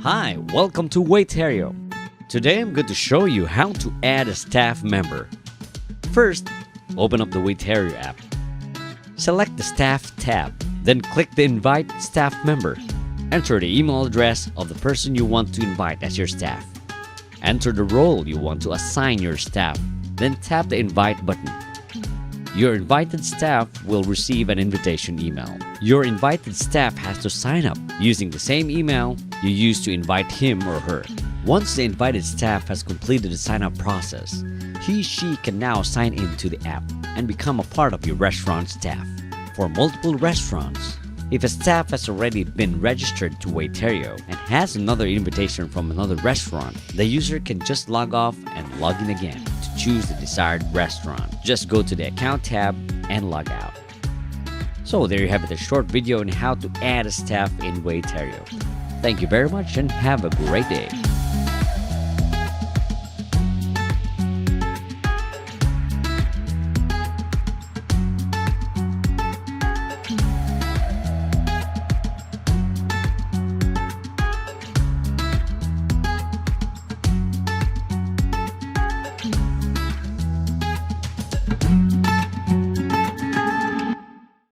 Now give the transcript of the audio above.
Hi, welcome to Waiterio. Today I'm going to show you how to add a staff member. First, open up the Waiterio app. Select the Staff tab, then click the Invite Staff Member. Enter the email address of the person you want to invite as your staff. Enter the role you want to assign your staff, then tap the Invite button. Your invited staff will receive an invitation email. Your invited staff has to sign up using the same email you used to invite him or her. Once the invited staff has completed the sign-up process, she can now sign into the app and become a part of your restaurant staff. For multiple restaurants, if a staff has already been registered to Waiterio and has another invitation from another restaurant, the user can just log off and log in again to choose the desired restaurant. Just go to the Account tab and log out. So there you have it, a short video on how to add a staff in Waiterio. Thank you very much and have a great day.